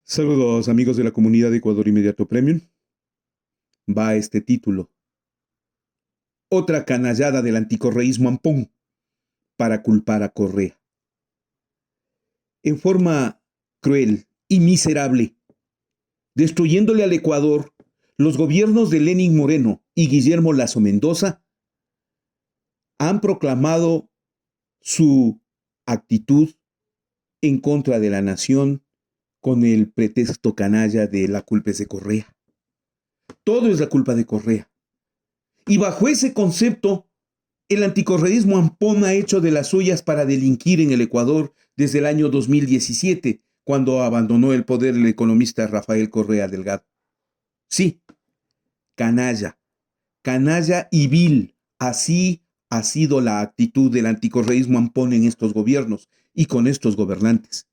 Saludos amigos de la comunidad de Ecuador Inmediato Premium. Va este título. Otra canallada del anticorreísmo ampón para culpar a Correa. En forma cruel y miserable, destruyéndole al Ecuador, los gobiernos de Lenín Moreno y Guillermo Lasso Mendoza han proclamado su actitud en contra de la nación con el pretexto canalla de la culpa es de Correa. Todo es la culpa de Correa. Y bajo ese concepto, el anticorreísmo ampón ha hecho de las suyas para delinquir en el Ecuador desde el año 2017, cuando abandonó el poder el economista Rafael Correa Delgado. Sí, canalla, canalla y vil. Así ha sido la actitud del anticorreísmo ampón en estos gobiernos y con estos gobernantes.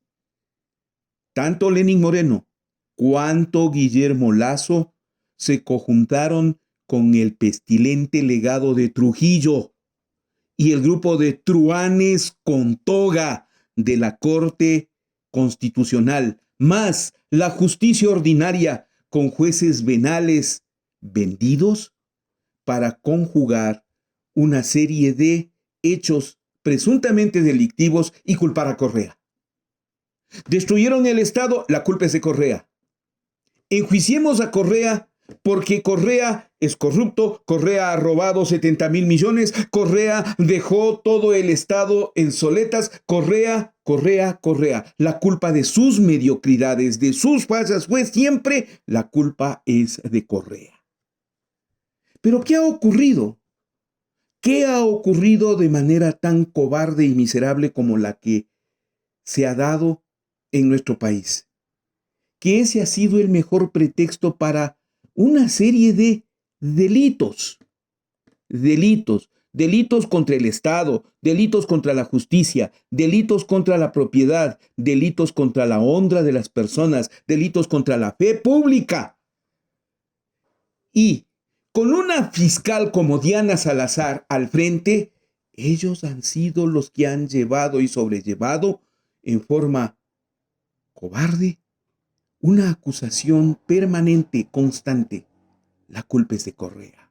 Tanto Lenín Moreno cuanto Guillermo Lasso se conjuntaron con el pestilente legado de Trujillo y el grupo de truanes con toga de la Corte Constitucional, más la justicia ordinaria con jueces venales vendidos para conjugar una serie de hechos presuntamente delictivos y culpar a Correa. Destruyeron el Estado, la culpa es de Correa. Enjuiciemos a Correa porque Correa es corrupto, Correa ha robado 70,000 millones, Correa dejó todo el Estado en soletas, Correa. La culpa de sus mediocridades, de sus fallas fue siempre, la culpa es de Correa. Pero ¿qué ha ocurrido? ¿Qué ha ocurrido de manera tan cobarde y miserable como la que se ha dado en nuestro país? Que ese ha sido el mejor pretexto para una serie de delitos contra el Estado, delitos contra la justicia, delitos contra la propiedad, delitos contra la honra de las personas, delitos contra la fe pública. Y con una fiscal como Diana Salazar al frente, ellos han sido los que han llevado y sobrellevado en forma cobarde una acusación permanente, constante. La culpa es de Correa.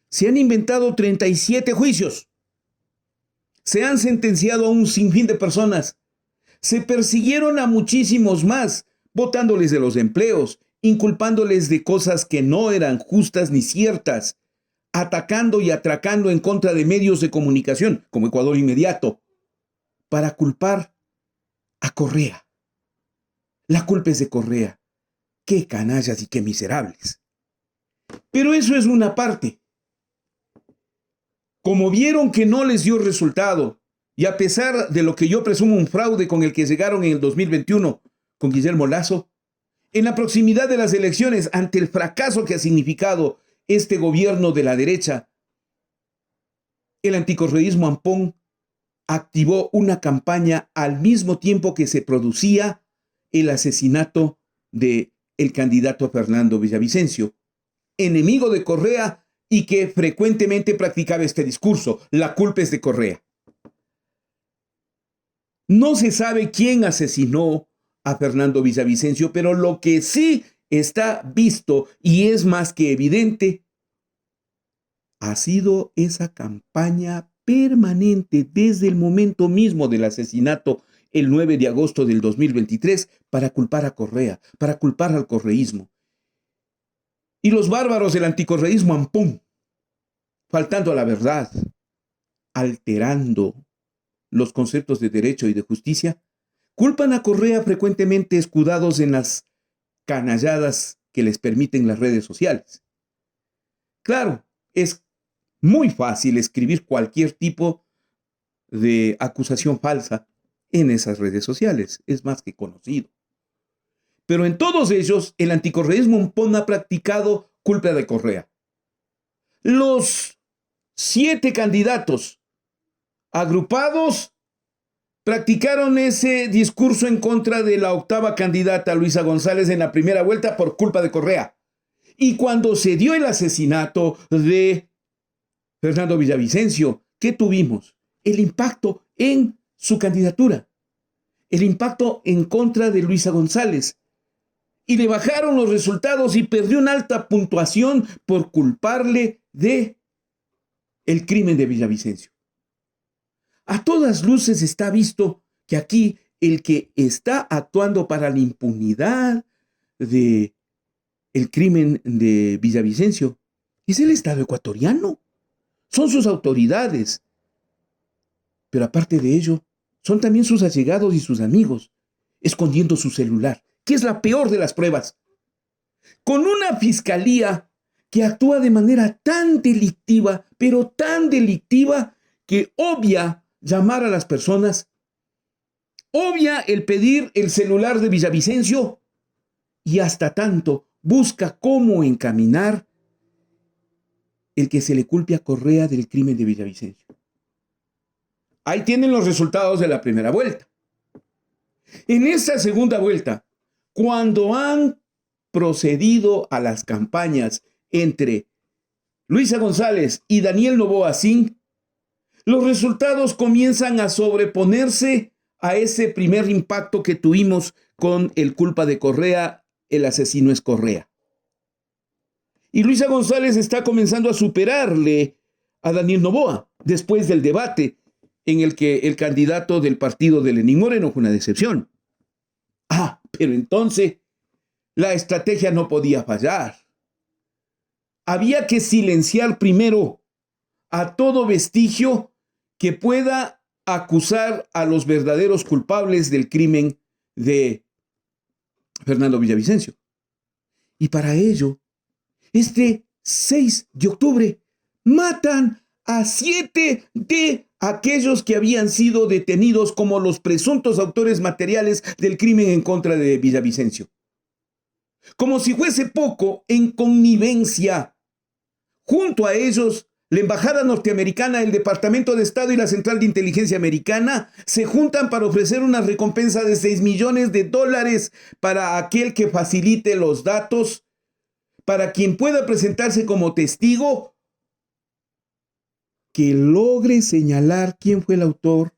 Se han inventado 37 juicios. Se han sentenciado a un sinfín de personas. Se persiguieron a muchísimos más, botándoles de los empleos, inculpándoles de cosas que no eran justas ni ciertas, atacando y atracando en contra de medios de comunicación, como Ecuador Inmediato, para culpar a Correa. La culpa es de Correa. ¡Qué canallas y qué miserables! Pero eso es una parte. Como vieron que no les dio resultado, y a pesar de lo que yo presumo un fraude con el que llegaron en el 2021 con Guillermo Lasso, en la proximidad de las elecciones, ante el fracaso que ha significado este gobierno de la derecha, el anticorreísmo ampón activó una campaña al mismo tiempo que se producía el asesinato de el candidato Fernando Villavicencio, enemigo de Correa y que frecuentemente practicaba este discurso: la culpa es de Correa. No se sabe quién asesinó a Fernando Villavicencio, pero lo que sí está visto y es más que evidente ha sido esa campaña permanente desde el momento mismo del asesinato el 9 de agosto del 2023 para culpar a Correa, para culpar al correísmo. Y los bárbaros del anticorreísmo ampón, faltando a la verdad, alterando los conceptos de derecho y de justicia, culpan a Correa frecuentemente escudados en las canalladas que les permiten las redes sociales. Claro, es muy fácil escribir cualquier tipo de acusación falsa en esas redes sociales, es más que conocido. Pero en todos ellos, el anticorreísmo ampón ha practicado culpa de Correa. Los 7 candidatos agrupados practicaron ese discurso en contra de la octava candidata, Luisa González, en la primera vuelta por culpa de Correa. Y cuando se dio el asesinato de Fernando Villavicencio, ¿qué tuvimos? El impacto en su candidatura, el impacto en contra de Luisa González, y le bajaron los resultados y perdió una alta puntuación por culparle de el crimen de Villavicencio. A todas luces está visto que aquí el que está actuando para la impunidad de el crimen de Villavicencio es el Estado ecuatoriano. Son sus autoridades. Pero aparte de ello, son también sus allegados y sus amigos, escondiendo su celular, que es la peor de las pruebas. Con una fiscalía que actúa de manera tan delictiva, pero tan delictiva, que obvia llamar a las personas, obvia el pedir el celular de Villavicencio y hasta tanto busca cómo encaminar el que se le culpe a Correa del crimen de Villavicencio. Ahí tienen los resultados de la primera vuelta. En esta segunda vuelta, cuando han procedido a las campañas entre Luisa González y Daniel Noboa Sin, los resultados comienzan a sobreponerse a ese primer impacto que tuvimos con el culpa de Correa, el asesino es Correa. Y Luisa González está comenzando a superarle a Daniel Noboa después del debate en el que el candidato del partido de Lenín Moreno fue una decepción. Pero entonces la estrategia no podía fallar. Había que silenciar primero a todo vestigio que pueda acusar a los verdaderos culpables del crimen de Fernando Villavicencio. Y para ello, este 6 de octubre, matan a 7 de aquellos que habían sido detenidos como los presuntos autores materiales del crimen en contra de Villavicencio. Como si fuese poco, en connivencia, junto a ellos, la Embajada Norteamericana, el Departamento de Estado y la Central de Inteligencia Americana se juntan para ofrecer una recompensa de $6 millones para aquel que facilite los datos, para quien pueda presentarse como testigo, que logre señalar quién fue el autor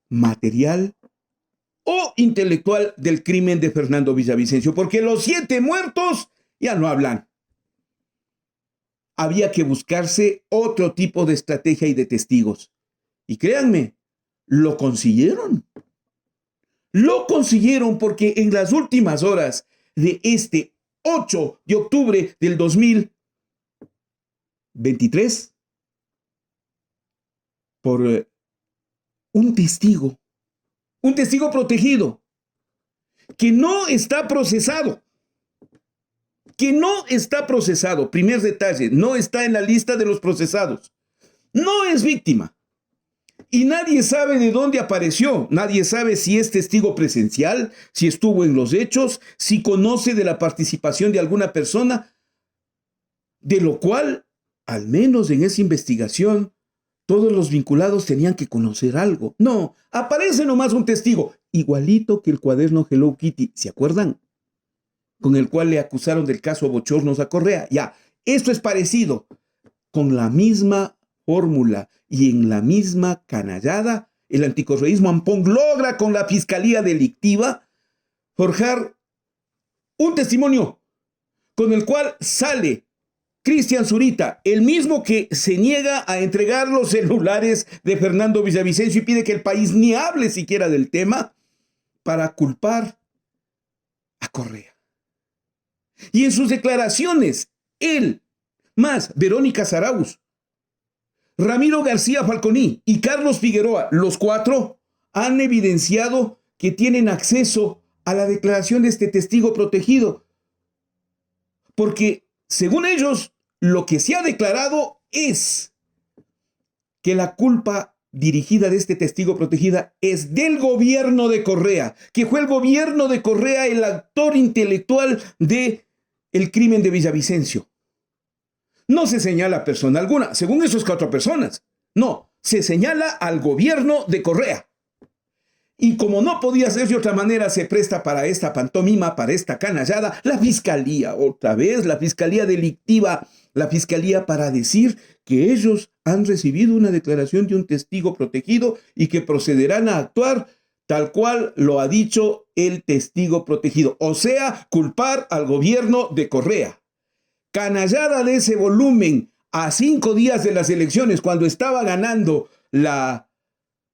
material o intelectual del crimen de Fernando Villavicencio, porque los 7 muertos ya no hablan. Había que buscarse otro tipo de estrategia y de testigos. Y créanme, lo consiguieron. Lo consiguieron porque en las últimas horas de este 8 de octubre del 2023, por un testigo protegido, que no está procesado, primer detalle, no está en la lista de los procesados, no es víctima, y nadie sabe de dónde apareció, nadie sabe si es testigo presencial, si estuvo en los hechos, si conoce de la participación de alguna persona, de lo cual, al menos en esa investigación, todos los vinculados tenían que conocer algo. No, aparece nomás un testigo, igualito que el cuaderno Hello Kitty, ¿se acuerdan? Con el cual le acusaron del caso Bochornos a Correa. Ya, esto es parecido, con la misma fórmula y en la misma canallada, el anticorreísmo Ampón logra con la fiscalía delictiva forjar un testimonio con el cual sale Cristian Zurita, el mismo que se niega a entregar los celulares de Fernando Villavicencio y pide que el país ni hable siquiera del tema para culpar a Correa. Y en sus declaraciones, él, más Verónica Zarauz, Ramiro García Falconi y Carlos Figueroa, los 4, han evidenciado que tienen acceso a la declaración de este testigo protegido. Porque, según ellos, lo que se ha declarado es que la culpa dirigida de este testigo protegida es del gobierno de Correa, que fue el gobierno de Correa el actor intelectual de el crimen de Villavicencio. No se señala a persona alguna, según esos 4 personas. No, se señala al gobierno de Correa. Y como no podía ser de otra manera, se presta para esta pantomima, para esta canallada, la fiscalía, otra vez, la fiscalía delictiva, la fiscalía para decir que ellos han recibido una declaración de un testigo protegido y que procederán a actuar tal cual lo ha dicho el testigo protegido, o sea, culpar al gobierno de Correa. Canallada de ese volumen a 5 días de las elecciones, cuando estaba ganando la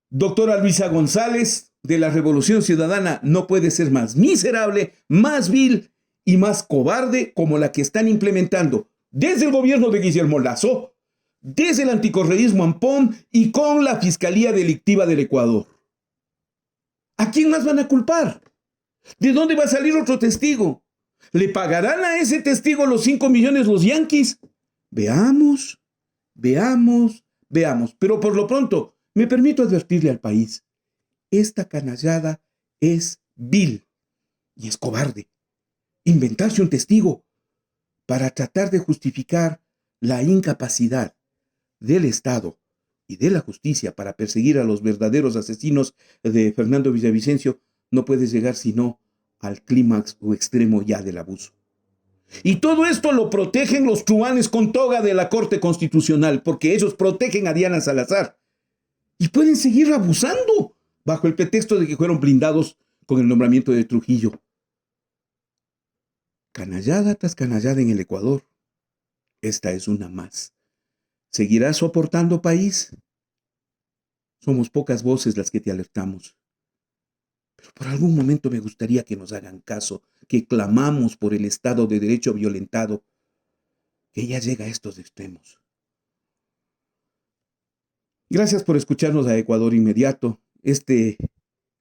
doctora Luisa González de la Revolución Ciudadana, no puede ser más miserable, más vil y más cobarde como la que están implementando desde el gobierno de Guillermo Lasso, desde el anticorreísmo Ampón y con la Fiscalía Delictiva del Ecuador. ¿A quién más van a culpar? ¿De dónde va a salir otro testigo? ¿Le pagarán a ese testigo los 5 millones los yanquis? Veamos. Pero por lo pronto, me permito advertirle al país, esta canallada es vil y es cobarde. Inventarse un testigo para tratar de justificar la incapacidad del Estado y de la justicia para perseguir a los verdaderos asesinos de Fernando Villavicencio no puede llegar sino al clímax o extremo ya del abuso. Y todo esto lo protegen los truanes con toga de la Corte Constitucional, porque ellos protegen a Diana Salazar. Y pueden seguir abusando bajo el pretexto de que fueron blindados con el nombramiento de Trujillo. Canallada tras canallada en el Ecuador. Esta es una más. ¿Seguirá soportando, país? Somos pocas voces las que te alertamos. Pero por algún momento me gustaría que nos hagan caso, que clamamos por el Estado de Derecho violentado, que ya llega a estos extremos. Gracias por escucharnos a Ecuador Inmediato. Este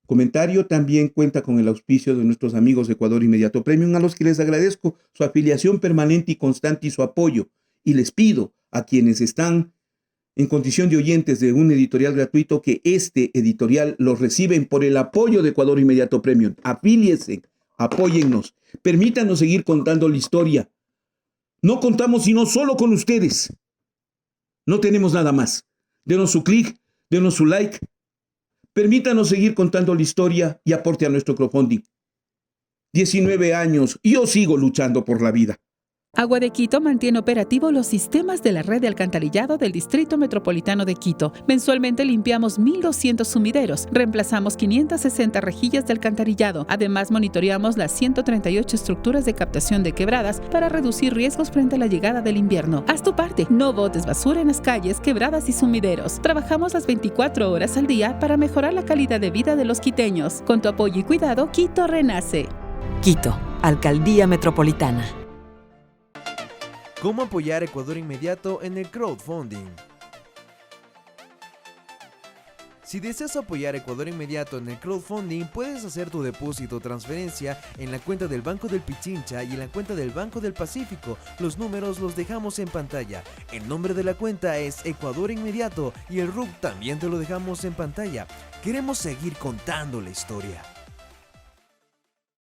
comentario también cuenta con el auspicio de nuestros amigos de Ecuador Inmediato Premium, a los que les agradezco su afiliación permanente y constante y su apoyo. Y les pido a quienes están en condición de oyentes de un editorial gratuito que este editorial lo reciben por el apoyo de Ecuador Inmediato Premium. Afíliense, apóyennos, permítanos seguir contando la historia. No contamos sino solo con ustedes. No tenemos nada más. Denos su clic, denos su like. Permítanos seguir contando la historia y aporte a nuestro crowdfunding. 19 años y yo sigo luchando por la vida. Agua de Quito mantiene operativo los sistemas de la red de alcantarillado del Distrito Metropolitano de Quito. Mensualmente limpiamos 1.200 sumideros, reemplazamos 560 rejillas de alcantarillado. Además, monitoreamos las 138 estructuras de captación de quebradas para reducir riesgos frente a la llegada del invierno. Haz tu parte, no botes basura en las calles, quebradas y sumideros. Trabajamos las 24 horas al día para mejorar la calidad de vida de los quiteños. Con tu apoyo y cuidado, Quito renace. Quito, Alcaldía Metropolitana. ¿Cómo apoyar a Ecuador Inmediato en el crowdfunding? Si deseas apoyar a Ecuador Inmediato en el crowdfunding, puedes hacer tu depósito o transferencia en la cuenta del Banco del Pichincha y en la cuenta del Banco del Pacífico. Los números los dejamos en pantalla. El nombre de la cuenta es Ecuador Inmediato y el RUC también te lo dejamos en pantalla. Queremos seguir contando la historia.